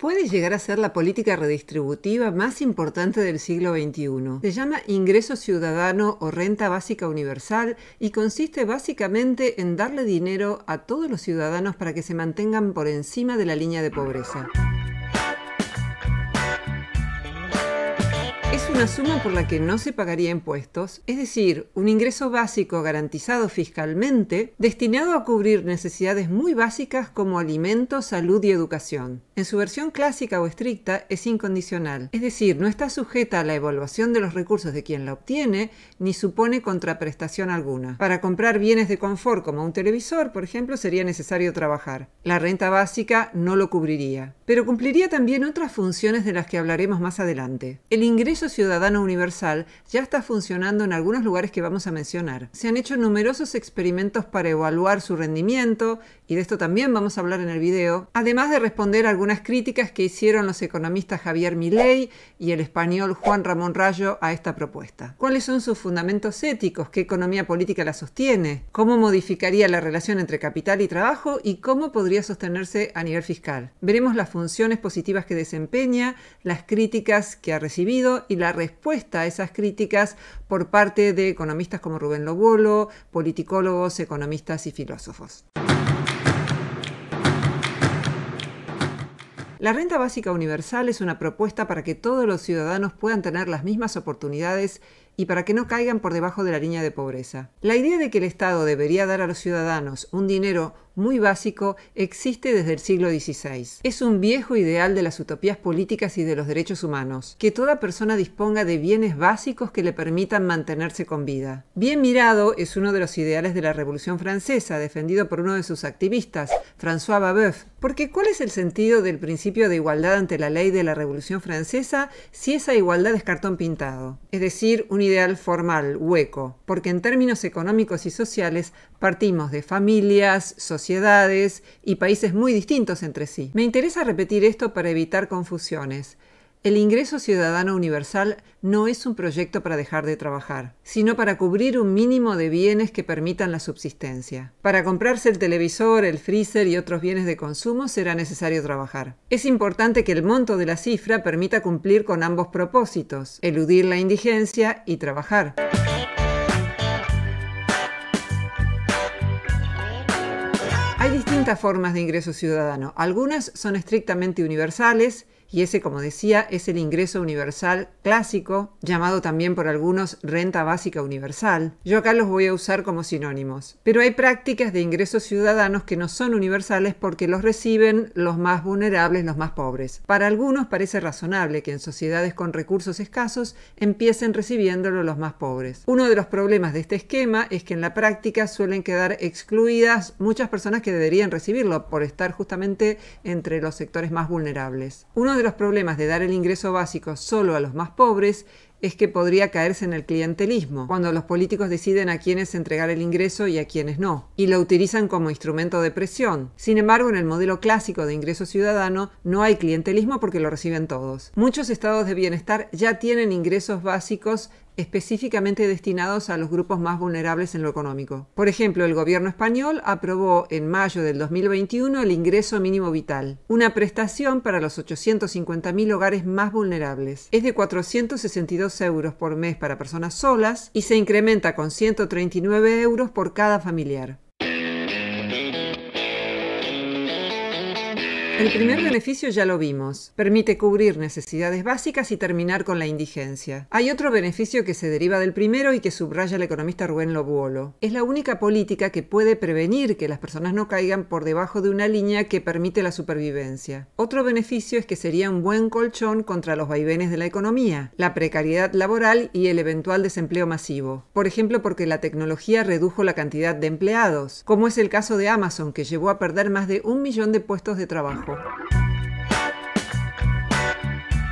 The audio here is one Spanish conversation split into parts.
puede llegar a ser la política redistributiva más importante del siglo XXI. Se llama ingreso ciudadano o renta básica universal y consiste básicamente en darle dinero a todos los ciudadanos para que se mantengan por encima de la línea de pobreza. Es una suma por la que no se pagaría impuestos, es decir, un ingreso básico garantizado fiscalmente, destinado a cubrir necesidades muy básicas como alimentos, salud y educación. En su versión clásica o estricta es incondicional, es decir, no está sujeta a la evaluación de los recursos de quien la obtiene, ni supone contraprestación alguna. Para comprar bienes de confort como un televisor, por ejemplo, sería necesario trabajar. La renta básica no lo cubriría, pero cumpliría también otras funciones de las que hablaremos más adelante. El ingreso ciudadano universal ya está funcionando en algunos lugares que vamos a mencionar. Se han hecho numerosos experimentos para evaluar su rendimiento, y de esto también vamos a hablar en el video, además de responder a algunas críticas que hicieron los economistas Javier Milei y el español Juan Ramón Rayo a esta propuesta. ¿Cuáles son sus fundamentos éticos? ¿Qué economía política la sostiene? ¿Cómo modificaría la relación entre capital y trabajo? ¿Y cómo podría sostenerse a nivel fiscal? Veremos las funciones positivas que desempeña, las críticas que ha recibido y la respuesta a esas críticas por parte de economistas como Rubén Lobolo, politicólogos, economistas y filósofos. La renta básica universal es una propuesta para que todos los ciudadanos puedan tener las mismas oportunidades y para que no caigan por debajo de la línea de pobreza. La idea de que el Estado debería dar a los ciudadanos un dinero muy básico existe desde el siglo XVI. Es un viejo ideal de las utopías políticas y de los derechos humanos, que toda persona disponga de bienes básicos que le permitan mantenerse con vida. Bien mirado es uno de los ideales de la Revolución Francesa, defendido por uno de sus activistas, François Babeuf. Porque ¿cuál es el sentido del principio de igualdad ante la ley de la Revolución Francesa si esa igualdad es cartón pintado? Es decir, un ideal formal, hueco, porque en términos económicos y sociales partimos de familias, sociedades y países muy distintos entre sí. Me interesa repetir esto para evitar confusiones. El ingreso ciudadano universal no es un proyecto para dejar de trabajar, sino para cubrir un mínimo de bienes que permitan la subsistencia. Para comprarse el televisor, el freezer y otros bienes de consumo será necesario trabajar. Es importante que el monto de la cifra permita cumplir con ambos propósitos, eludir la indigencia y trabajar. Hay distintas formas de ingreso ciudadano. Algunas son estrictamente universales, y ese, como decía, es el ingreso universal clásico, llamado también por algunos renta básica universal. Yo acá los voy a usar como sinónimos. Pero hay prácticas de ingresos ciudadanos que no son universales porque los reciben los más vulnerables, los más pobres. Para algunos parece razonable que en sociedades con recursos escasos empiecen recibiéndolo los más pobres. Uno de los problemas de este esquema es que en la práctica suelen quedar excluidas muchas personas que deberían recibirlo por estar justamente entre los sectores más vulnerables. Uno de los problemas de dar el ingreso básico solo a los más pobres es que podría caerse en el clientelismo, cuando los políticos deciden a quiénes entregar el ingreso y a quiénes no, y lo utilizan como instrumento de presión. Sin embargo, en el modelo clásico de ingreso ciudadano no hay clientelismo porque lo reciben todos. Muchos estados de bienestar ya tienen ingresos básicos específicamente destinados a los grupos más vulnerables en lo económico. Por ejemplo, el gobierno español aprobó en mayo del 2021 el ingreso mínimo vital, una prestación para los 850.000 hogares más vulnerables. Es de 462 euros por mes para personas solas y se incrementa con 139 euros por cada familiar. El primer beneficio ya lo vimos. Permite cubrir necesidades básicas y terminar con la indigencia. Hay otro beneficio que se deriva del primero y que subraya el economista Rubén Lobolo. Es la única política que puede prevenir que las personas no caigan por debajo de una línea que permite la supervivencia. Otro beneficio es que sería un buen colchón contra los vaivenes de la economía, la precariedad laboral y el eventual desempleo masivo. Por ejemplo, porque la tecnología redujo la cantidad de empleados, como es el caso de Amazon, que llevó a perder más de 1 millón de puestos de trabajo.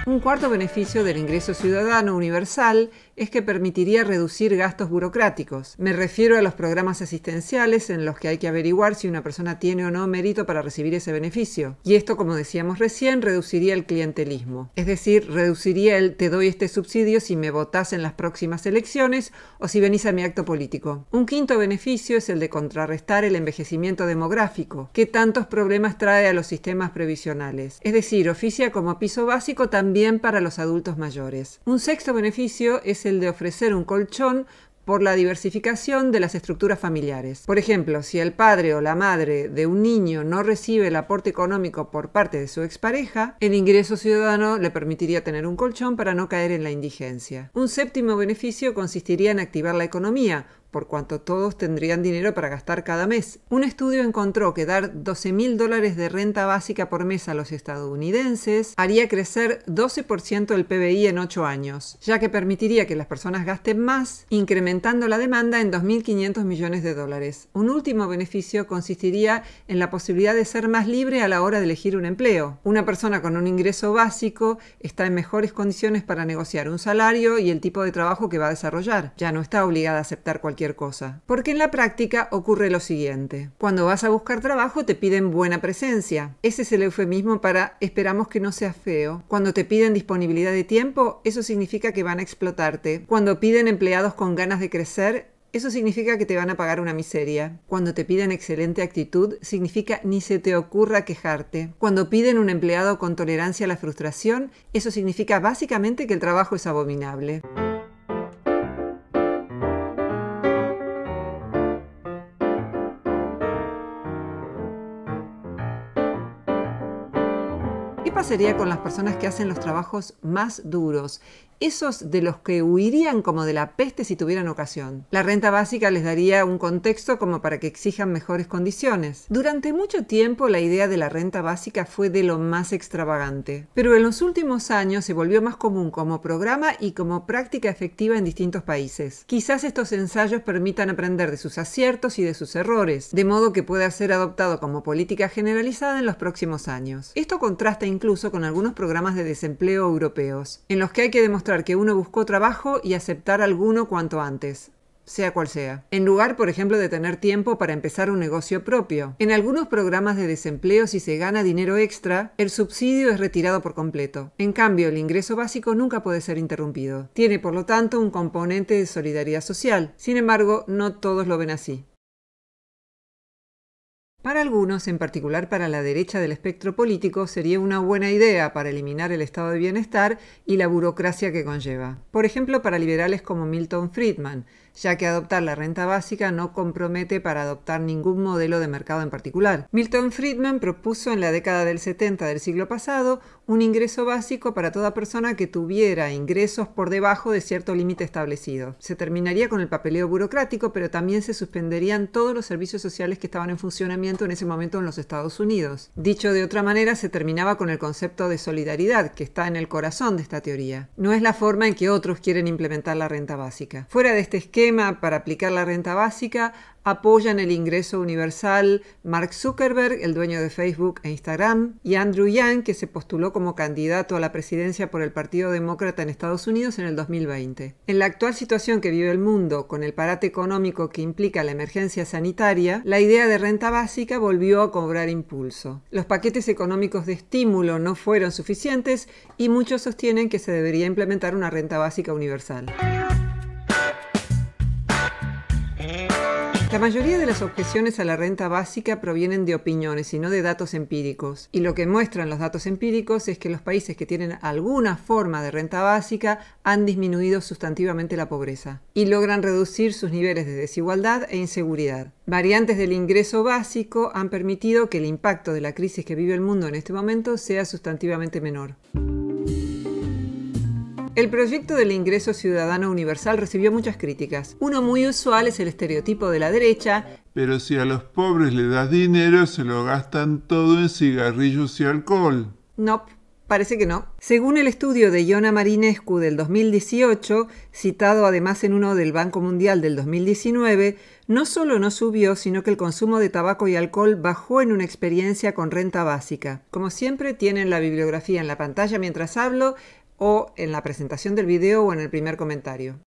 Un cuarto beneficio del ingreso ciudadano universal es que permitiría reducir gastos burocráticos. Me refiero a los programas asistenciales en los que hay que averiguar si una persona tiene o no mérito para recibir ese beneficio. Y esto, como decíamos recién, reduciría el clientelismo. Es decir, reduciría el te doy este subsidio si me votás en las próximas elecciones o si venís a mi acto político. Un quinto beneficio es el de contrarrestar el envejecimiento demográfico, que tantos problemas trae a los sistemas previsionales. Es decir, oficia como piso básico también para los adultos mayores. Un sexto beneficio es el de ofrecer un colchón por la diversificación de las estructuras familiares. Por ejemplo, si el padre o la madre de un niño no recibe el aporte económico por parte de su expareja, el ingreso ciudadano le permitiría tener un colchón para no caer en la indigencia. Un séptimo beneficio consistiría en activar la economía, por cuanto todos tendrían dinero para gastar cada mes. Un estudio encontró que dar $12.000 de renta básica por mes a los estadounidenses haría crecer 12% el PBI en 8 años, ya que permitiría que las personas gasten más, incrementando la demanda en $2.500 millones. Un último beneficio consistiría en la posibilidad de ser más libre a la hora de elegir un empleo. Una persona con un ingreso básico está en mejores condiciones para negociar un salario y el tipo de trabajo que va a desarrollar. Ya no está obligada a aceptar cualquier cosa. Porque en la práctica ocurre lo siguiente. Cuando vas a buscar trabajo te piden buena presencia. Ese es el eufemismo para esperamos que no seas feo. Cuando te piden disponibilidad de tiempo, eso significa que van a explotarte. Cuando piden empleados con ganas de crecer, eso significa que te van a pagar una miseria. Cuando te piden excelente actitud, significa ni se te ocurra quejarte. Cuando piden un empleado con tolerancia a la frustración, eso significa básicamente que el trabajo es abominable. ¿Qué pasaría con las personas que hacen los trabajos más duros? Esos de los que huirían como de la peste si tuvieran ocasión. La renta básica les daría un contexto como para que exijan mejores condiciones. Durante mucho tiempo la idea de la renta básica fue de lo más extravagante, pero en los últimos años se volvió más común como programa y como práctica efectiva en distintos países. Quizás estos ensayos permitan aprender de sus aciertos y de sus errores, de modo que pueda ser adoptado como política generalizada en los próximos años. Esto contrasta incluso con algunos programas de desempleo europeos, en los que hay que demostrar que uno buscó trabajo y aceptar alguno cuanto antes, sea cual sea, en lugar, por ejemplo, de tener tiempo para empezar un negocio propio. En algunos programas de desempleo, si se gana dinero extra, el subsidio es retirado por completo. En cambio, el ingreso básico nunca puede ser interrumpido. Tiene, por lo tanto, un componente de solidaridad social. Sin embargo, no todos lo ven así. Para algunos, en particular para la derecha del espectro político, sería una buena idea para eliminar el estado de bienestar y la burocracia que conlleva. Por ejemplo, para liberales como Milton Friedman, ya que adoptar la renta básica no compromete para adoptar ningún modelo de mercado en particular. Milton Friedman propuso en la década del 70 del siglo pasado un ingreso básico para toda persona que tuviera ingresos por debajo de cierto límite establecido. Se terminaría con el papeleo burocrático, pero también se suspenderían todos los servicios sociales que estaban en funcionamiento en ese momento en los Estados Unidos. Dicho de otra manera, se terminaba con el concepto de solidaridad, que está en el corazón de esta teoría. No es la forma en que otros quieren implementar la renta básica. Fuera de este esquema, para aplicar la renta básica, apoyan el ingreso universal Mark Zuckerberg, el dueño de Facebook e Instagram, y Andrew Yang, que se postuló como candidato a la presidencia por el Partido Demócrata en Estados Unidos en el 2020. En la actual situación que vive el mundo, con el parate económico que implica la emergencia sanitaria, la idea de renta básica volvió a cobrar impulso. Los paquetes económicos de estímulo no fueron suficientes y muchos sostienen que se debería implementar una renta básica universal. La mayoría de las objeciones a la renta básica provienen de opiniones y no de datos empíricos. Y lo que muestran los datos empíricos es que los países que tienen alguna forma de renta básica han disminuido sustantivamente la pobreza y logran reducir sus niveles de desigualdad e inseguridad. Variantes del ingreso básico han permitido que el impacto de la crisis que vive el mundo en este momento sea sustantivamente menor. El proyecto del ingreso ciudadano universal recibió muchas críticas. Uno muy usual es el estereotipo de la derecha. Pero si a los pobres les das dinero, se lo gastan todo en cigarrillos y alcohol. No, parece que no. Según el estudio de Iona Marinescu del 2018, citado además en uno del Banco Mundial del 2019, no solo no subió, sino que el consumo de tabaco y alcohol bajó en una experiencia con renta básica. Como siempre, tienen la bibliografía en la pantalla mientras hablo, o en la presentación del video o en el primer comentario.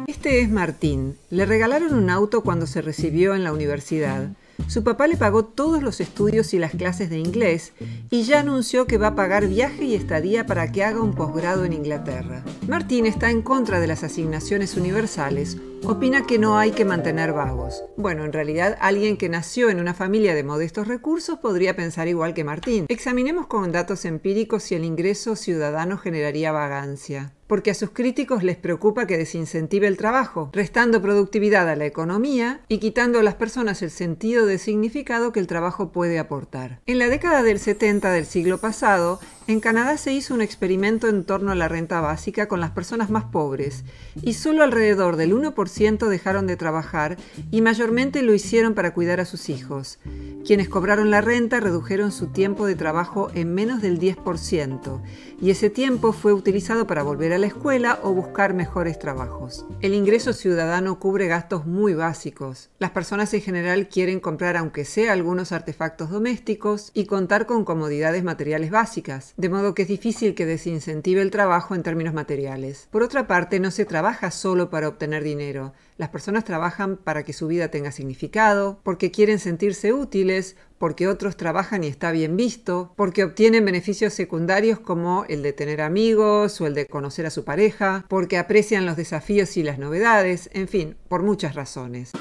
Este es Martín. Le regalaron un auto cuando se recibió en la universidad. Su papá le pagó todos los estudios y las clases de inglés y ya anunció que va a pagar viaje y estadía para que haga un posgrado en Inglaterra. Martín está en contra de las asignaciones universales. Opina que no hay que mantener vagos. Bueno, en realidad alguien que nació en una familia de modestos recursos podría pensar igual que Martín. Examinemos con datos empíricos si el ingreso ciudadano generaría vagancia. Porque a sus críticos les preocupa que desincentive el trabajo, restando productividad a la economía y quitando a las personas el sentido de significado que el trabajo puede aportar. En la década del 70 del siglo pasado, en Canadá se hizo un experimento en torno a la renta básica con las personas más pobres, y solo alrededor del 1% dejaron de trabajar y mayormente lo hicieron para cuidar a sus hijos. Quienes cobraron la renta redujeron su tiempo de trabajo en menos del 10%, y ese tiempo fue utilizado para volver a la escuela o buscar mejores trabajos. El ingreso ciudadano cubre gastos muy básicos. Las personas en general quieren comprar aunque sea algunos artefactos domésticos y contar con comodidades materiales básicas, de modo que es difícil que desincentive el trabajo en términos materiales. Por otra parte, no se trabaja solo para obtener dinero. Las personas trabajan para que su vida tenga significado, porque quieren sentirse útiles, porque otros trabajan y está bien visto, porque obtienen beneficios secundarios como el de tener amigos o el de conocer a su pareja, porque aprecian los desafíos y las novedades, en fin, por muchas razones.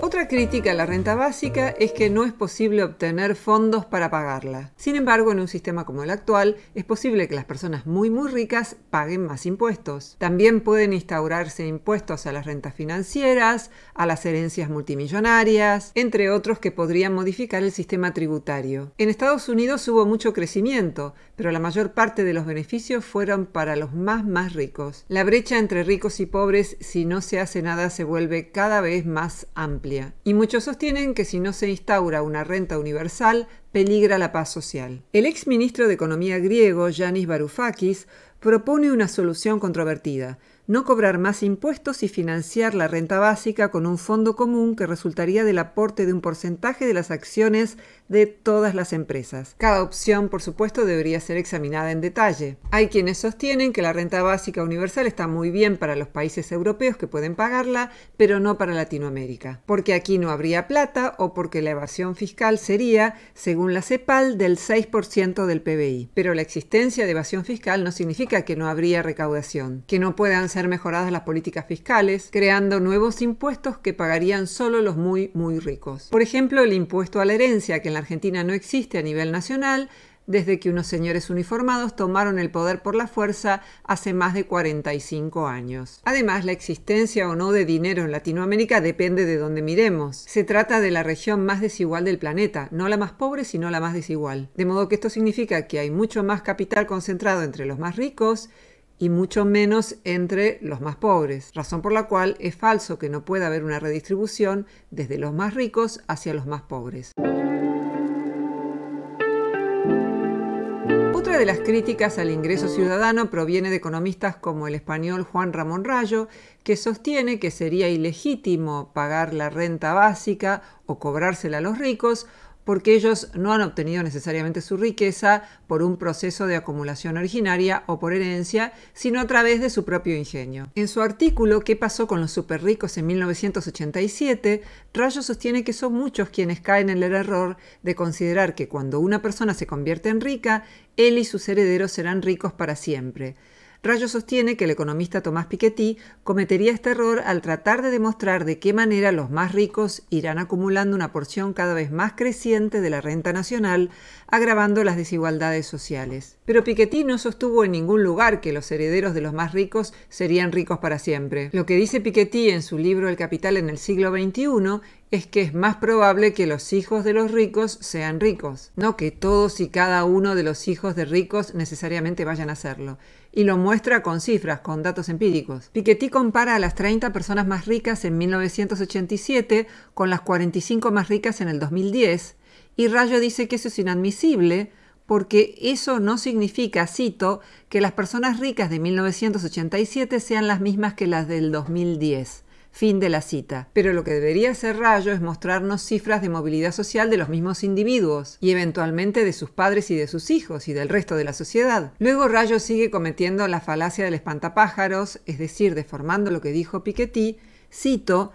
Otra crítica a la renta básica es que no es posible obtener fondos para pagarla. Sin embargo, en un sistema como el actual, es posible que las personas muy ricas paguen más impuestos. También pueden instaurarse impuestos a las rentas financieras, a las herencias multimillonarias, entre otros que podrían modificar el sistema tributario. En Estados Unidos hubo mucho crecimiento, pero la mayor parte de los beneficios fueron para los más ricos. La brecha entre ricos y pobres, si no se hace nada, se vuelve cada vez más amplia. Y muchos sostienen que si no se instaura una renta universal, peligra la paz social. El ex ministro de Economía griego, Yanis Varoufakis, propone una solución controvertida: no cobrar más impuestos y financiar la renta básica con un fondo común que resultaría del aporte de un porcentaje de las acciones de todas las empresas. Cada opción, por supuesto, debería ser examinada en detalle. Hay quienes sostienen que la renta básica universal está muy bien para los países europeos que pueden pagarla, pero no para Latinoamérica, porque aquí no habría plata o porque la evasión fiscal sería, según la CEPAL, del 6% del PBI. Pero la existencia de evasión fiscal no significa que no habría recaudación, que no puedan ser mejoradas las políticas fiscales, creando nuevos impuestos que pagarían solo los muy ricos. Por ejemplo, el impuesto a la herencia, que en la Argentina no existe a nivel nacional, desde que unos señores uniformados tomaron el poder por la fuerza hace más de 45 años. Además, la existencia o no de dinero en Latinoamérica depende de dónde miremos. Se trata de la región más desigual del planeta, no la más pobre, sino la más desigual. De modo que esto significa que hay mucho más capital concentrado entre los más ricos y mucho menos entre los más pobres, razón por la cual es falso que no pueda haber una redistribución desde los más ricos hacia los más pobres. Otra de las críticas al ingreso ciudadano proviene de economistas como el español Juan Ramón Rayo, que sostiene que sería ilegítimo pagar la renta básica o cobrársela a los ricos porque ellos no han obtenido necesariamente su riqueza por un proceso de acumulación originaria o por herencia, sino a través de su propio ingenio. En su artículo ¿Qué pasó con los superricos en 1987?, Rayo sostiene que son muchos quienes caen en el error de considerar que cuando una persona se convierte en rica, él y sus herederos serán ricos para siempre. Rayo sostiene que el economista Tomás Piketty cometería este error al tratar de demostrar de qué manera los más ricos irán acumulando una porción cada vez más creciente de la renta nacional, agravando las desigualdades sociales. Pero Piketty no sostuvo en ningún lugar que los herederos de los más ricos serían ricos para siempre. Lo que dice Piketty en su libro El Capital en el siglo XXI es que es más probable que los hijos de los ricos sean ricos, no que todos y cada uno de los hijos de ricos necesariamente vayan a serlo. Y lo muestra con cifras, con datos empíricos. Piketty compara a las 30 personas más ricas en 1987 con las 45 más ricas en el 2010, y Rayo dice que eso es inadmisible porque eso no significa, cito, que las personas ricas de 1987 sean las mismas que las del 2010. Fin de la cita. Pero lo que debería hacer Rayo es mostrarnos cifras de movilidad social de los mismos individuos y eventualmente de sus padres y de sus hijos y del resto de la sociedad. Luego Rayo sigue cometiendo la falacia del espantapájaros, es decir, deformando lo que dijo Piketty, cito,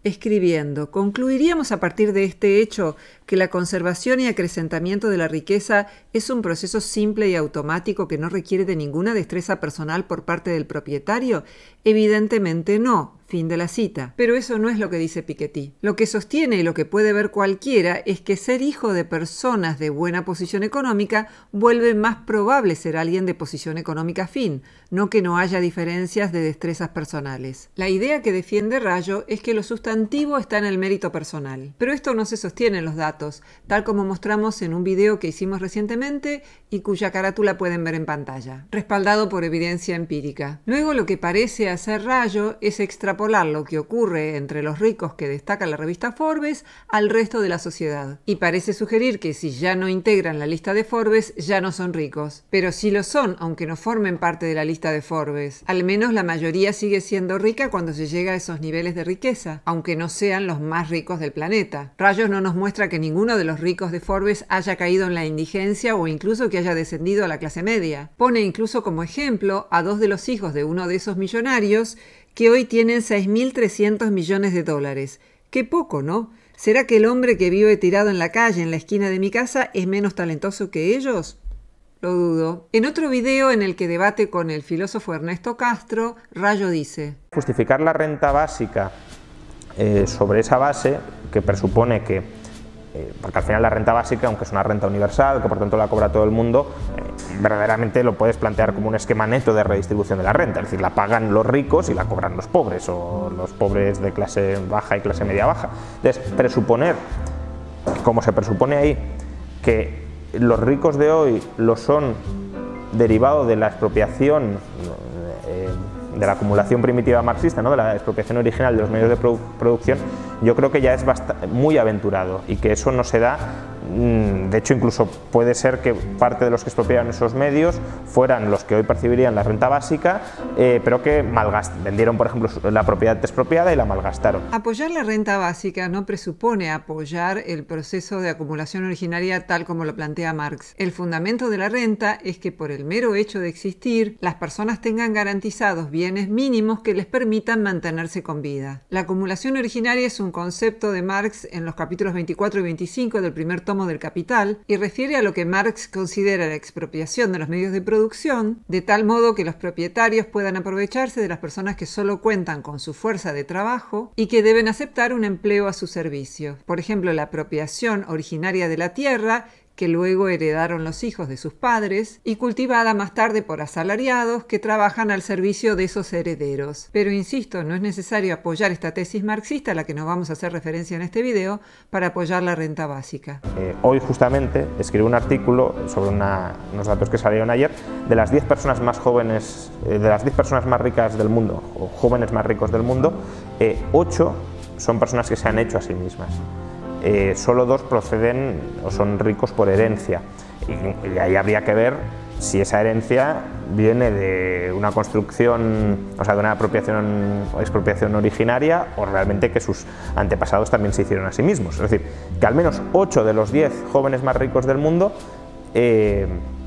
escribiendo: concluiríamos a partir de este hecho que la conservación y acrecentamiento de la riqueza es un proceso simple y automático que no requiere de ninguna destreza personal por parte del propietario. Evidentemente no. Fin de la cita. Pero eso no es lo que dice Piketty. Lo que sostiene y lo que puede ver cualquiera es que ser hijo de personas de buena posición económica vuelve más probable ser alguien de posición económica fin, no que no haya diferencias de destrezas personales. La idea que defiende Rayo es que lo sustantivo está en el mérito personal. Pero esto no se sostiene en los datos, tal como mostramos en un video que hicimos recientemente y cuya carátula pueden ver en pantalla, respaldado por evidencia empírica. Luego lo que parece hacer Rayo es extrapolar lo que ocurre entre los ricos que destaca la revista Forbes al resto de la sociedad. Y parece sugerir que si ya no integran la lista de Forbes, ya no son ricos. Pero sí lo son, aunque no formen parte de la lista de Forbes. Al menos la mayoría sigue siendo rica cuando se llega a esos niveles de riqueza, aunque no sean los más ricos del planeta. Rayos no nos muestra que ninguno de los ricos de Forbes haya caído en la indigencia o incluso que haya descendido a la clase media. Pone incluso como ejemplo a dos de los hijos de uno de esos millonarios que hoy tienen 6.300 millones de dólares. Qué poco, ¿no? ¿Será que el hombre que vive tirado en la calle en la esquina de mi casa es menos talentoso que ellos? Lo dudo. En otro video en el que debate con el filósofo Ernesto Castro, Rayo dice: justificar la renta básica sobre esa base que presupone que porque al final la renta básica, aunque es una renta universal, que por tanto la cobra todo el mundo, verdaderamente lo puedes plantear como un esquema neto de redistribución de la renta, es decir, la pagan los ricos y la cobran los pobres, o los pobres de clase baja y clase media baja. Entonces, presuponer, como se presupone ahí, que los ricos de hoy lo son derivado de la expropiación, de la acumulación primitiva marxista, ¿no? De la expropiación original de los medios de producción, yo creo que ya es muy aventurado y que eso no se da. De hecho, incluso puede ser que parte de los que expropiaron esos medios fueran los que hoy percibirían la renta básica, pero que vendieron, por ejemplo, la propiedad expropiada y la malgastaron. Apoyar la renta básica no presupone apoyar el proceso de acumulación originaria tal como lo plantea Marx. El fundamento de la renta es que por el mero hecho de existir, las personas tengan garantizados bienes mínimos que les permitan mantenerse con vida. La acumulación originaria es un concepto de Marx en los capítulos 24 y 25 del primer tomo del Capital y refiere a lo que Marx considera la expropiación de los medios de producción, de tal modo que los propietarios puedan aprovecharse de las personas que solo cuentan con su fuerza de trabajo y que deben aceptar un empleo a su servicio. Por ejemplo, la apropiación originaria de la tierra, que luego heredaron los hijos de sus padres, y cultivada más tarde por asalariados que trabajan al servicio de esos herederos. Pero insisto, no es necesario apoyar esta tesis marxista a la que nos vamos a hacer referencia en este video para apoyar la renta básica. Hoy justamente escribí un artículo sobre unos datos que salieron ayer de las 10 personas más jóvenes, de las 10 personas más ricas del mundo, o jóvenes más ricos del mundo, 8 son personas que se han hecho a sí mismas. Solo 2 proceden o son ricos por herencia, y ahí habría que ver si esa herencia viene de una construcción, o sea, de una apropiación o expropiación originaria, o realmente que sus antepasados también se hicieron a sí mismos. Es decir, que al menos 8 de los 10 jóvenes más ricos del mundo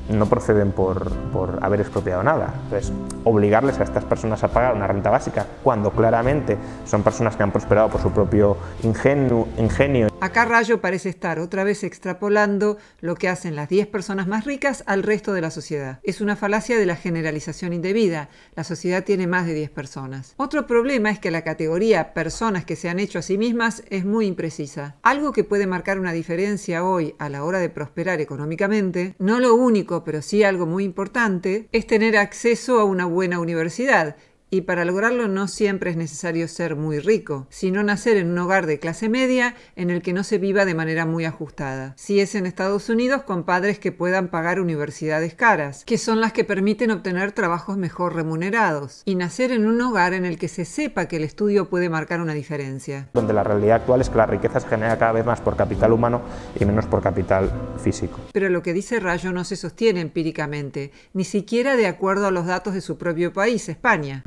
no proceden por haber expropiado nada. Entonces, obligarles a estas personas a pagar una renta básica cuando claramente son personas que han prosperado por su propio ingenio. Acá Rayo parece estar otra vez extrapolando lo que hacen las 10 personas más ricas al resto de la sociedad. Es una falacia de la generalización indebida. La sociedad tiene más de 10 personas. Otro problema es que la categoría personas que se han hecho a sí mismas es muy imprecisa. Algo que puede marcar una diferencia hoy a la hora de prosperar económicamente, no lo único, pero sí algo muy importante, es tener acceso a una buena universidad. Y para lograrlo no siempre es necesario ser muy rico, sino nacer en un hogar de clase media en el que no se viva de manera muy ajustada. Si es en Estados Unidos, con padres que puedan pagar universidades caras, que son las que permiten obtener trabajos mejor remunerados. Y nacer en un hogar en el que se sepa que el estudio puede marcar una diferencia. Donde la realidad actual es que la riqueza se genera cada vez más por capital humano y menos por capital físico. Pero lo que dice Rayo no se sostiene empíricamente, ni siquiera de acuerdo a los datos de su propio país, España.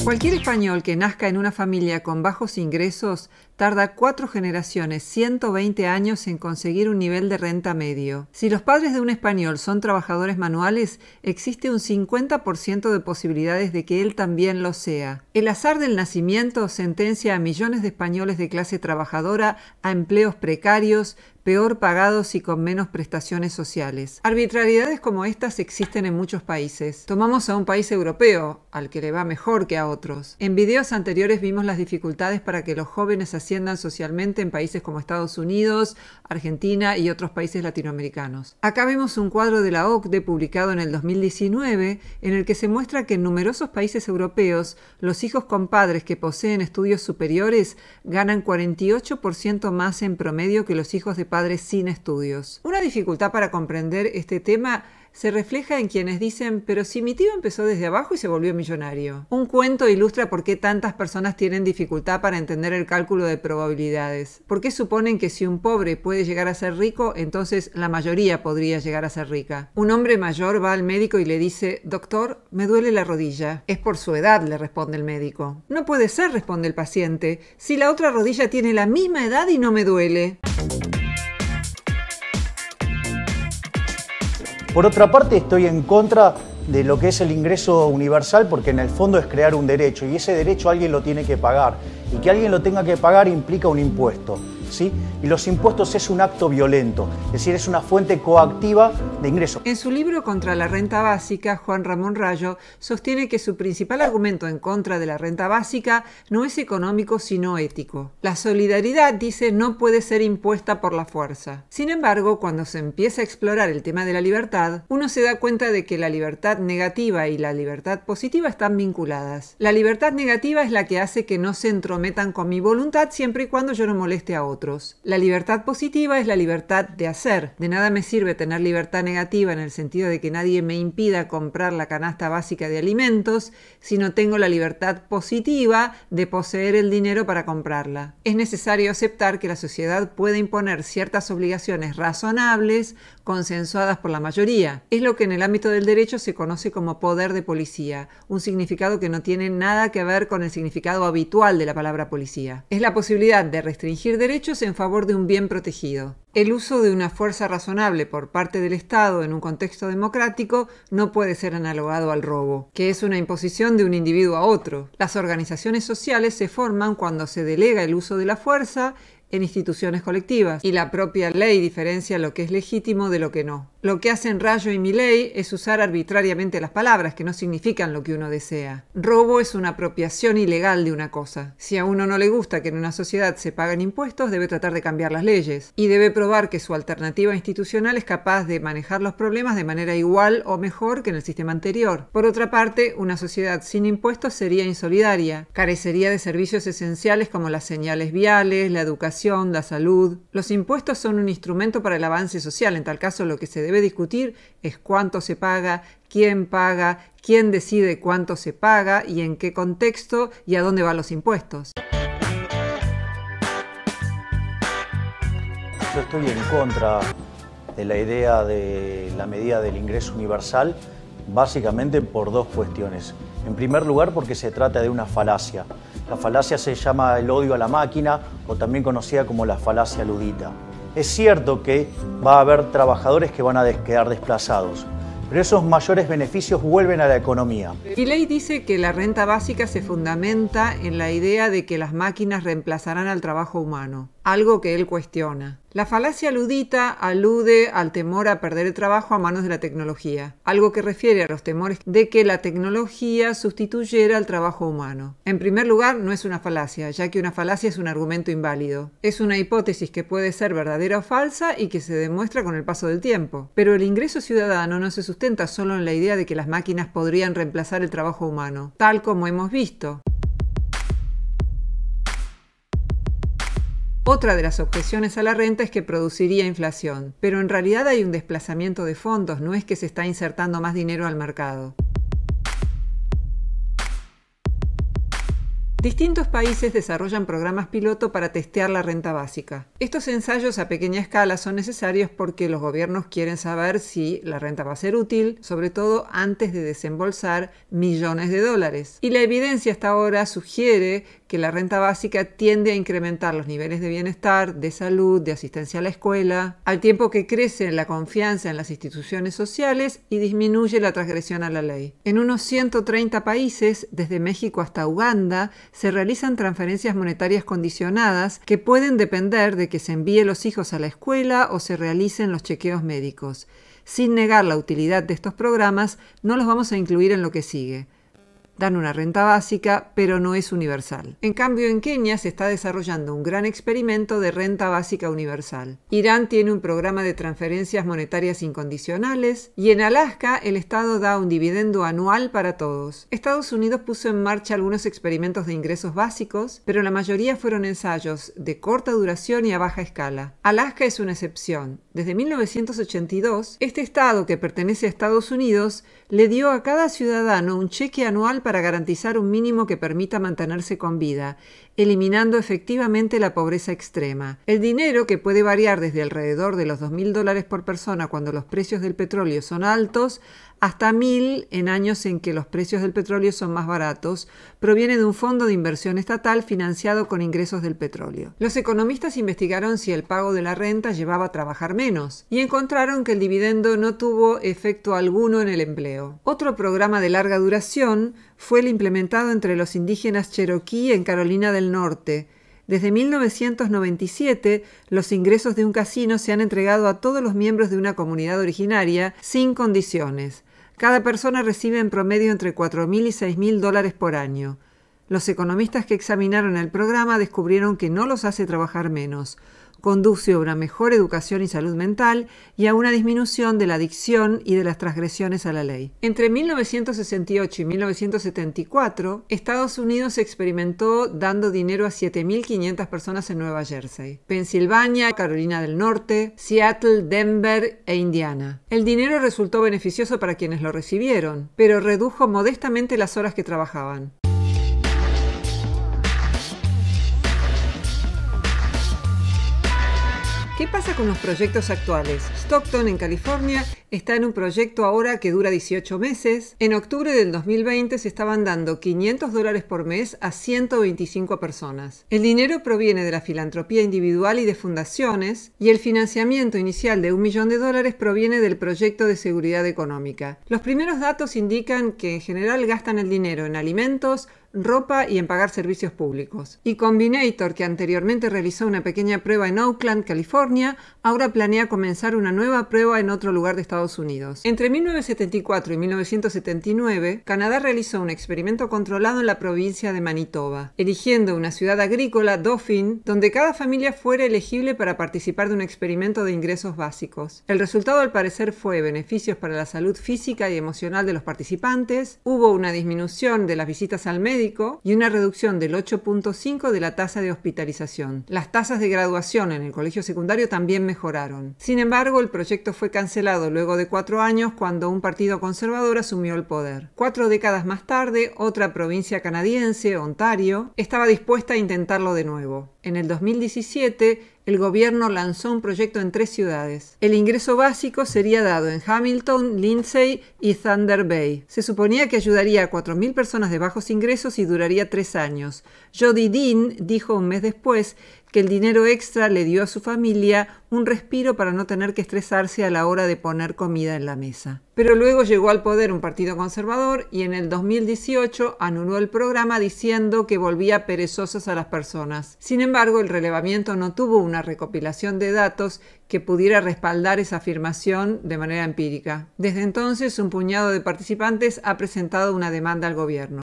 Cualquier español que nazca en una familia con bajos ingresos tarda 4 generaciones, 120 años en conseguir un nivel de renta medio. Si los padres de un español son trabajadores manuales, existe un 50% de posibilidades de que él también lo sea. El azar del nacimiento sentencia a millones de españoles de clase trabajadora a empleos precarios, peor pagados y con menos prestaciones sociales. Arbitrariedades como estas existen en muchos países. Tomamos a un país europeo, al que le va mejor que a otros. En videos anteriores vimos las dificultades para que los jóvenes asciendan socialmente en países como Estados Unidos, Argentina y otros países latinoamericanos. Acá vemos un cuadro de la OCDE publicado en el 2019 en el que se muestra que en numerosos países europeos los hijos con padres que poseen estudios superiores ganan 48% más en promedio que los hijos de padres sin estudios. Una dificultad para comprender este tema se refleja en quienes dicen, pero si mi tío empezó desde abajo y se volvió millonario. Un cuento ilustra por qué tantas personas tienen dificultad para entender el cálculo de probabilidades. ¿Por qué suponen que si un pobre puede llegar a ser rico, entonces la mayoría podría llegar a ser rica? Un hombre mayor va al médico y le dice, doctor, me duele la rodilla. Es por su edad, le responde el médico. No puede ser, responde el paciente, si la otra rodilla tiene la misma edad y no me duele. Por otra parte, estoy en contra de lo que es el ingreso universal porque en el fondo es crear un derecho y ese derecho alguien lo tiene que pagar y que alguien lo tenga que pagar implica un impuesto, ¿sí? Y los impuestos es un acto violento, es decir, es una fuente coactiva de ingreso. En su libro Contra la renta básica, Juan Ramón Rayo sostiene que su principal argumento en contra de la renta básica no es económico sino ético. La solidaridad, dice, no puede ser impuesta por la fuerza. Sin embargo, cuando se empieza a explorar el tema de la libertad, uno se da cuenta de que la libertad negativa y la libertad positiva están vinculadas. La libertad negativa es la que hace que no se entrometan con mi voluntad siempre y cuando yo no moleste a otros. La libertad positiva es la libertad de hacer. De nada me sirve tener libertad negativa en el sentido de que nadie me impida comprar la canasta básica de alimentos si no tengo la libertad positiva de poseer el dinero para comprarla. Es necesario aceptar que la sociedad puede imponer ciertas obligaciones razonables, consensuadas por la mayoría. Es lo que en el ámbito del derecho se conoce como poder de policía, un significado que no tiene nada que ver con el significado habitual de la palabra policía. Es la posibilidad de restringir derechos en favor de un bien protegido. El uso de una fuerza razonable por parte del Estado en un contexto democrático no puede ser analogado al robo, que es una imposición de un individuo a otro. Las organizaciones sociales se forman cuando se delega el uso de la fuerza en instituciones colectivas, y la propia ley diferencia lo que es legítimo de lo que no. Lo que hacen Rayo y Milei es usar arbitrariamente las palabras, que no significan lo que uno desea. Robo es una apropiación ilegal de una cosa. Si a uno no le gusta que en una sociedad se paguen impuestos, debe tratar de cambiar las leyes, y debe probar que su alternativa institucional es capaz de manejar los problemas de manera igual o mejor que en el sistema anterior. Por otra parte, una sociedad sin impuestos sería insolidaria, carecería de servicios esenciales como las señales viales, la educación, la salud. Los impuestos son un instrumento para el avance social. En tal caso, lo que se debe discutir es cuánto se paga, quién decide cuánto se paga y en qué contexto y a dónde van los impuestos. Yo estoy en contra de la idea de la medida del ingreso universal, básicamente por dos cuestiones. En primer lugar, porque se trata de una falacia. La falacia se llama el odio a la máquina o también conocida como la falacia ludita. Es cierto que va a haber trabajadores que van a quedar desplazados, pero esos mayores beneficios vuelven a la economía. Milei dice que la renta básica se fundamenta en la idea de que las máquinas reemplazarán al trabajo humano, algo que él cuestiona. La falacia ludita alude al temor a perder el trabajo a manos de la tecnología, algo que refiere a los temores de que la tecnología sustituyera al trabajo humano. En primer lugar, no es una falacia, ya que una falacia es un argumento inválido. Es una hipótesis que puede ser verdadera o falsa y que se demuestra con el paso del tiempo. Pero el ingreso ciudadano no se sustenta solo en la idea de que las máquinas podrían reemplazar el trabajo humano, tal como hemos visto. Otra de las objeciones a la renta es que produciría inflación, pero en realidad hay un desplazamiento de fondos, no es que se está insertando más dinero al mercado. Distintos países desarrollan programas piloto para testear la renta básica. Estos ensayos a pequeña escala son necesarios porque los gobiernos quieren saber si la renta va a ser útil, sobre todo antes de desembolsar millones de dólares. Y la evidencia hasta ahora sugiere que la renta básica tiende a incrementar los niveles de bienestar, de salud, de asistencia a la escuela, al tiempo que crece la confianza en las instituciones sociales y disminuye la transgresión a la ley. En unos 130 países, desde México hasta Uganda, se realizan transferencias monetarias condicionadas que pueden depender de que se envíe los hijos a la escuela o se realicen los chequeos médicos. Sin negar la utilidad de estos programas, no los vamos a incluir en lo que sigue. Dan una renta básica, pero no es universal. En cambio, en Kenia se está desarrollando un gran experimento de renta básica universal. Irán tiene un programa de transferencias monetarias incondicionales y en Alaska el Estado da un dividendo anual para todos. Estados Unidos puso en marcha algunos experimentos de ingresos básicos, pero la mayoría fueron ensayos de corta duración y a baja escala. Alaska es una excepción. Desde 1982, este estado, que pertenece a Estados Unidos, le dio a cada ciudadano un cheque anual para garantizar un mínimo que permita mantenerse con vida, eliminando efectivamente la pobreza extrema. El dinero, que puede variar desde alrededor de los $2.000 por persona cuando los precios del petróleo son altos, hasta $1.000 en años en que los precios del petróleo son más baratos, proviene de un fondo de inversión estatal financiado con ingresos del petróleo. Los economistas investigaron si el pago de la renta llevaba a trabajar menos y encontraron que el dividendo no tuvo efecto alguno en el empleo. Otro programa de larga duración fue el implementado entre los indígenas Cherokee en Carolina del Norte. Desde 1997, los ingresos de un casino se han entregado a todos los miembros de una comunidad originaria sin condiciones. Cada persona recibe en promedio entre $4.000 y $6.000 por año. Los economistas que examinaron el programa descubrieron que no los hace trabajar menos. Conduce a una mejor educación y salud mental y a una disminución de la adicción y de las transgresiones a la ley. Entre 1968 y 1974, Estados Unidos experimentó dando dinero a 7.500 personas en Nueva Jersey, Pensilvania, Carolina del Norte, Seattle, Denver e Indiana. El dinero resultó beneficioso para quienes lo recibieron, pero redujo modestamente las horas que trabajaban. ¿Qué pasa con los proyectos actuales? Stockton, en California, está en un proyecto ahora que dura 18 meses. En octubre del 2020 se estaban dando $500 por mes a 125 personas. El dinero proviene de la filantropía individual y de fundaciones, y el financiamiento inicial de $1 millón proviene del proyecto de seguridad económica. Los primeros datos indican que en general gastan el dinero en alimentos, ropa y en pagar servicios públicos. Y Combinator, que anteriormente realizó una pequeña prueba en Oakland, California, ahora planea comenzar una nueva prueba en otro lugar de Estados Unidos. Entre 1974 y 1979, Canadá realizó un experimento controlado en la provincia de Manitoba, eligiendo una ciudad agrícola, Dauphin, donde cada familia fuera elegible para participar de un experimento de ingresos básicos. El resultado, al parecer, fue beneficios para la salud física y emocional de los participantes, hubo una disminución de las visitas al médico y una reducción del 8.5% de la tasa de hospitalización. Las tasas de graduación en el colegio secundario también mejoraron. Sin embargo, el proyecto fue cancelado luego de 4 años cuando un partido conservador asumió el poder. 4 décadas más tarde, otra provincia canadiense, Ontario, estaba dispuesta a intentarlo de nuevo. En el 2017, el gobierno lanzó un proyecto en 3 ciudades. El ingreso básico sería dado en Hamilton, Lindsay y Thunder Bay. Se suponía que ayudaría a 4.000 personas de bajos ingresos y duraría 3 años. Jody Dean dijo un mes después que el dinero extra le dio a su familia un respiro para no tener que estresarse a la hora de poner comida en la mesa. Pero luego llegó al poder un partido conservador y en el 2018 anuló el programa diciendo que volvía perezosas a las personas. Sin embargo, el relevamiento no tuvo una recopilación de datos que pudiera respaldar esa afirmación de manera empírica. Desde entonces, un puñado de participantes ha presentado una demanda al gobierno.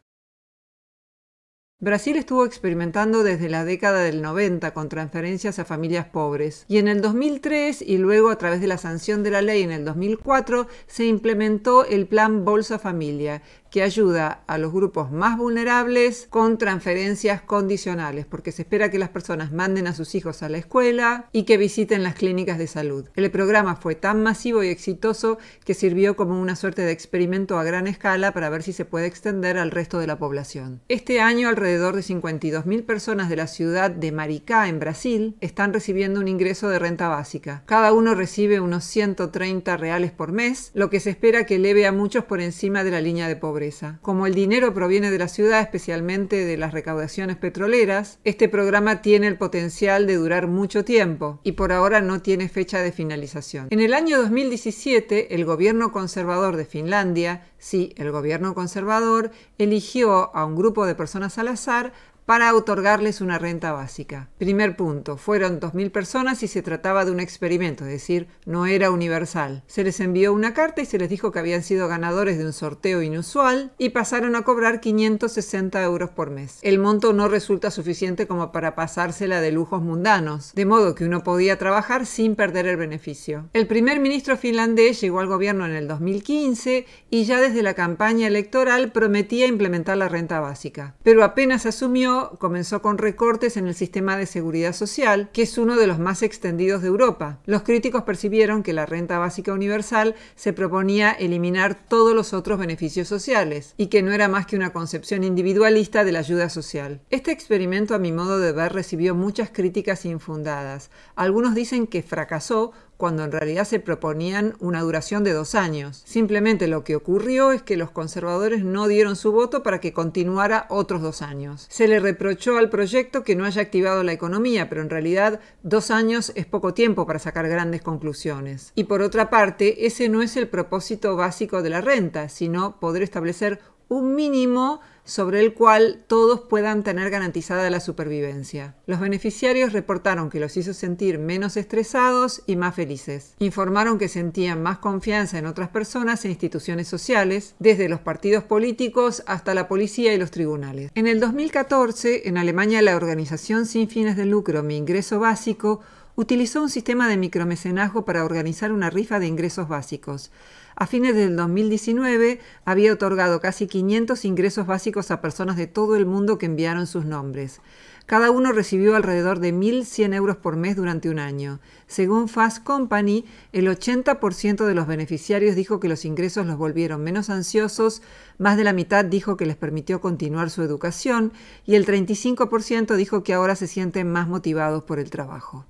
Brasil estuvo experimentando desde la década del 90 con transferencias a familias pobres y en el 2003 y luego a través de la sanción de la ley en el 2004 se implementó el Plan Bolsa Familia, que ayuda a los grupos más vulnerables con transferencias condicionales, porque se espera que las personas manden a sus hijos a la escuela y que visiten las clínicas de salud. El programa fue tan masivo y exitoso que sirvió como una suerte de experimento a gran escala para ver si se puede extender al resto de la población. Este año, alrededor de 52.000 personas de la ciudad de Maricá, en Brasil, están recibiendo un ingreso de renta básica. Cada uno recibe unos 130 reales por mes, lo que se espera que eleve a muchos por encima de la línea de pobreza. Como el dinero proviene de la ciudad, especialmente de las recaudaciones petroleras, este programa tiene el potencial de durar mucho tiempo y por ahora no tiene fecha de finalización. En el año 2017, el gobierno conservador de Finlandia, sí, el gobierno conservador, eligió a un grupo de personas al azar para otorgarles una renta básica. Primer punto, fueron 2.000 personas y se trataba de un experimento, es decir, no era universal. Se les envió una carta y se les dijo que habían sido ganadores de un sorteo inusual y pasaron a cobrar 560 euros por mes. El monto no resulta suficiente como para pasársela de lujos mundanos, de modo que uno podía trabajar sin perder el beneficio. El primer ministro finlandés llegó al gobierno en el 2015 y ya desde la campaña electoral prometía implementar la renta básica, pero apenas asumió comenzó con recortes en el sistema de seguridad social, que es uno de los más extendidos de Europa. Los críticos percibieron que la renta básica universal se proponía eliminar todos los otros beneficios sociales y que no era más que una concepción individualista de la ayuda social. Este experimento, a mi modo de ver, recibió muchas críticas infundadas. Algunos dicen que fracasó cuando en realidad se proponían una duración de 2 años. Simplemente lo que ocurrió es que los conservadores no dieron su voto para que continuara otros 2 años. Se le reprochó al proyecto que no haya activado la economía, pero en realidad 2 años es poco tiempo para sacar grandes conclusiones. Y por otra parte, ese no es el propósito básico de la renta, sino poder establecer un mínimo sobre el cual todos puedan tener garantizada la supervivencia. Los beneficiarios reportaron que los hizo sentir menos estresados y más felices. Informaron que sentían más confianza en otras personas e instituciones sociales, desde los partidos políticos hasta la policía y los tribunales. En el 2014, en Alemania, la organización sin fines de lucro Mi Ingreso Básico utilizó un sistema de micromecenazgo para organizar una rifa de ingresos básicos. A fines del 2019 había otorgado casi 500 ingresos básicos a personas de todo el mundo que enviaron sus nombres. Cada uno recibió alrededor de 1.100 euros por mes durante un año. Según Fast Company, el 80% de los beneficiarios dijo que los ingresos los volvieron menos ansiosos, más de la mitad dijo que les permitió continuar su educación y el 35% dijo que ahora se sienten más motivados por el trabajo.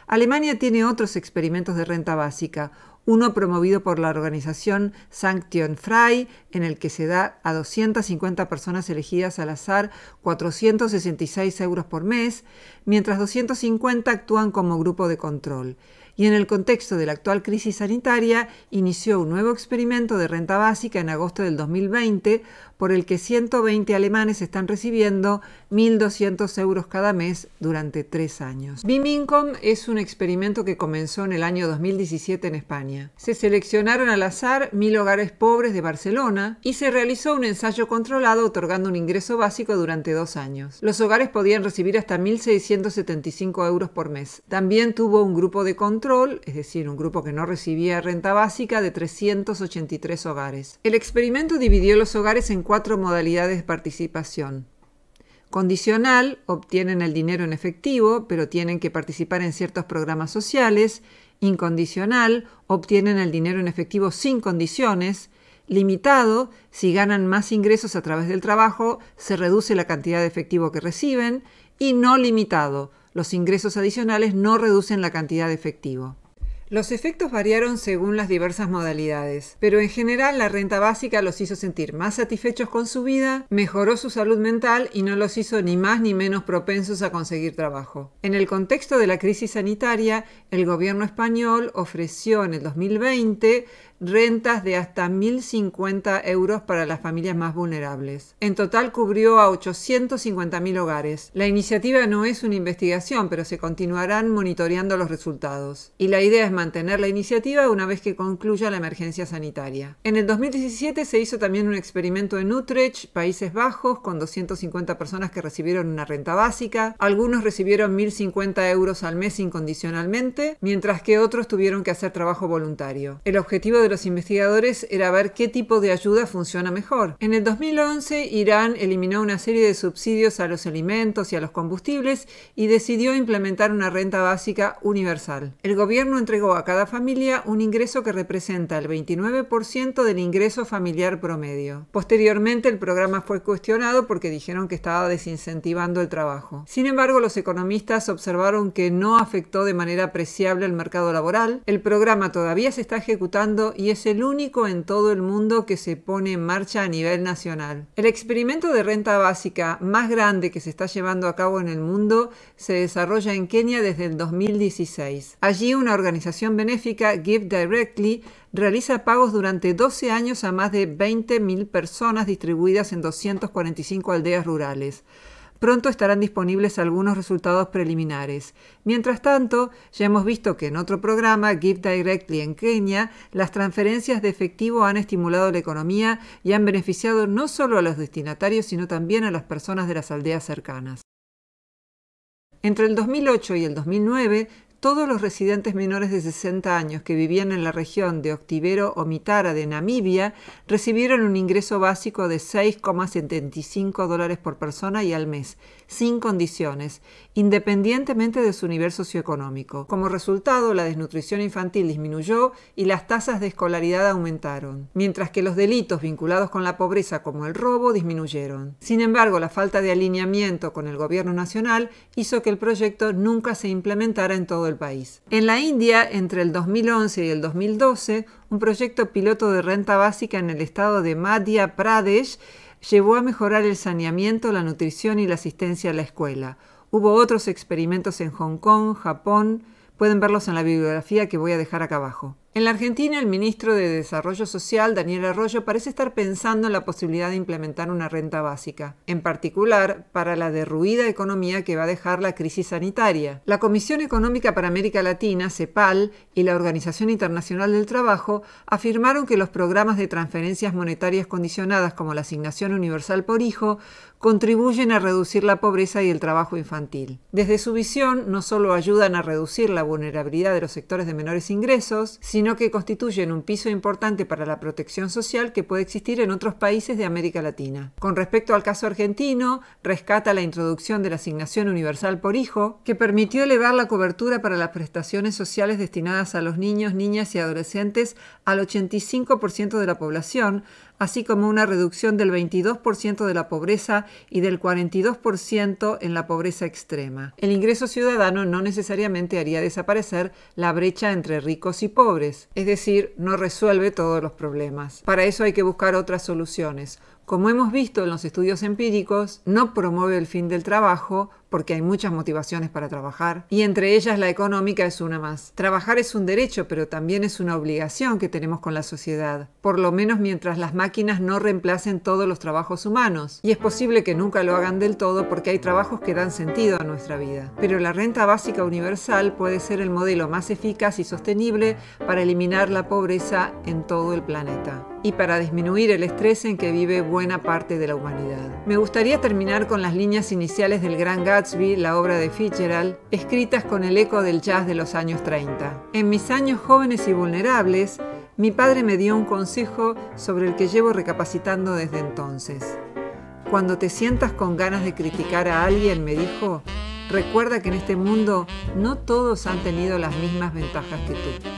Alemania tiene otros experimentos de renta básica, uno promovido por la organización Sanction Frei, en el que se da a 250 personas elegidas al azar 466 euros por mes, mientras 250 actúan como grupo de control. Y en el contexto de la actual crisis sanitaria, inició un nuevo experimento de renta básica en agosto del 2020, por el que 120 alemanes están recibiendo 1.200 euros cada mes durante 3 años. BIM Income es un experimento que comenzó en el año 2017 en España. Se seleccionaron al azar 1.000 hogares pobres de Barcelona y se realizó un ensayo controlado otorgando un ingreso básico durante 2 años. Los hogares podían recibir hasta 1.675 euros por mes. También tuvo un grupo de control, es decir, un grupo que no recibía renta básica, de 383 hogares. El experimento dividió los hogares en 4 modalidades de participación. Condicional, obtienen el dinero en efectivo, pero tienen que participar en ciertos programas sociales. Incondicional, obtienen el dinero en efectivo sin condiciones. Limitado, si ganan más ingresos a través del trabajo, se reduce la cantidad de efectivo que reciben. Y no limitado, los ingresos adicionales no reducen la cantidad de efectivo. Los efectos variaron según las diversas modalidades, pero en general la renta básica los hizo sentir más satisfechos con su vida, mejoró su salud mental y no los hizo ni más ni menos propensos a conseguir trabajo. En el contexto de la crisis sanitaria, el gobierno español ofreció en el 2020 rentas de hasta 1.050 euros para las familias más vulnerables. En total cubrió a 850.000 hogares. La iniciativa no es una investigación, pero se continuarán monitoreando los resultados. Y la idea es mantener la iniciativa una vez que concluya la emergencia sanitaria. En el 2017 se hizo también un experimento en Utrecht, Países Bajos, con 250 personas que recibieron una renta básica. Algunos recibieron 1.050 euros al mes incondicionalmente, mientras que otros tuvieron que hacer trabajo voluntario. El objetivo de de los investigadores era ver qué tipo de ayuda funciona mejor. En el 2011, Irán eliminó una serie de subsidios a los alimentos y a los combustibles y decidió implementar una renta básica universal. El gobierno entregó a cada familia un ingreso que representa el 29% del ingreso familiar promedio. Posteriormente, el programa fue cuestionado porque dijeron que estaba desincentivando el trabajo. Sin embargo, los economistas observaron que no afectó de manera apreciable el mercado laboral. El programa todavía se está ejecutando y es el único en todo el mundo que se pone en marcha a nivel nacional. El experimento de renta básica más grande que se está llevando a cabo en el mundo se desarrolla en Kenia desde el 2016. Allí una organización benéfica, Give Directly, realiza pagos durante 12 años a más de 20.000 personas distribuidas en 245 aldeas rurales. Pronto estarán disponibles algunos resultados preliminares. Mientras tanto, ya hemos visto que en otro programa, Give Directly en Kenia, las transferencias de efectivo han estimulado la economía y han beneficiado no solo a los destinatarios, sino también a las personas de las aldeas cercanas. Entre el 2008 y el 2009, todos los residentes menores de 60 años que vivían en la región de Octivero o Mitara de Namibia recibieron un ingreso básico de $6,75 por persona y al mes, sin condiciones, independientemente de su nivel socioeconómico. Como resultado, la desnutrición infantil disminuyó y las tasas de escolaridad aumentaron, mientras que los delitos vinculados con la pobreza como el robo disminuyeron. Sin embargo, la falta de alineamiento con el gobierno nacional hizo que el proyecto nunca se implementara en todo el país. En la India, entre el 2011 y el 2012, un proyecto piloto de renta básica en el estado de Madhya Pradesh llevó a mejorar el saneamiento, la nutrición y la asistencia a la escuela. Hubo otros experimentos en Hong Kong, Japón. Pueden verlos en la bibliografía que voy a dejar acá abajo. En la Argentina, el ministro de Desarrollo Social, Daniel Arroyo, parece estar pensando en la posibilidad de implementar una renta básica, en particular para la derruida economía que va a dejar la crisis sanitaria. La Comisión Económica para América Latina, CEPAL, y la Organización Internacional del Trabajo afirmaron que los programas de transferencias monetarias condicionadas como la Asignación Universal por Hijo contribuyen a reducir la pobreza y el trabajo infantil. Desde su visión, no solo ayudan a reducir la vulnerabilidad de los sectores de menores ingresos, sino que constituyen un piso importante para la protección social que puede existir en otros países de América Latina. Con respecto al caso argentino, rescata la introducción de la Asignación Universal por Hijo, que permitió elevar la cobertura para las prestaciones sociales destinadas a los niños, niñas y adolescentes al 85% de la población, así como una reducción del 22% de la pobreza y del 42% en la pobreza extrema. El ingreso ciudadano no necesariamente haría desaparecer la brecha entre ricos y pobres, es decir, no resuelve todos los problemas. Para eso hay que buscar otras soluciones. Como hemos visto en los estudios empíricos, no promueve el fin del trabajo, porque hay muchas motivaciones para trabajar, y entre ellas la económica es una más. Trabajar es un derecho, pero también es una obligación que tenemos con la sociedad, por lo menos mientras las máquinas no reemplacen todos los trabajos humanos, y es posible que nunca lo hagan del todo porque hay trabajos que dan sentido a nuestra vida. Pero la renta básica universal puede ser el modelo más eficaz y sostenible para eliminar la pobreza en todo el planeta, y para disminuir el estrés en que vive buena parte de la humanidad. Me gustaría terminar con las líneas iniciales del Gran Gatsby, la obra de Fitzgerald, escritas con el eco del jazz de los años 30. En mis años jóvenes y vulnerables, mi padre me dio un consejo sobre el que llevo recapacitando desde entonces. Cuando te sientas con ganas de criticar a alguien, me dijo, recuerda que en este mundo no todos han tenido las mismas ventajas que tú.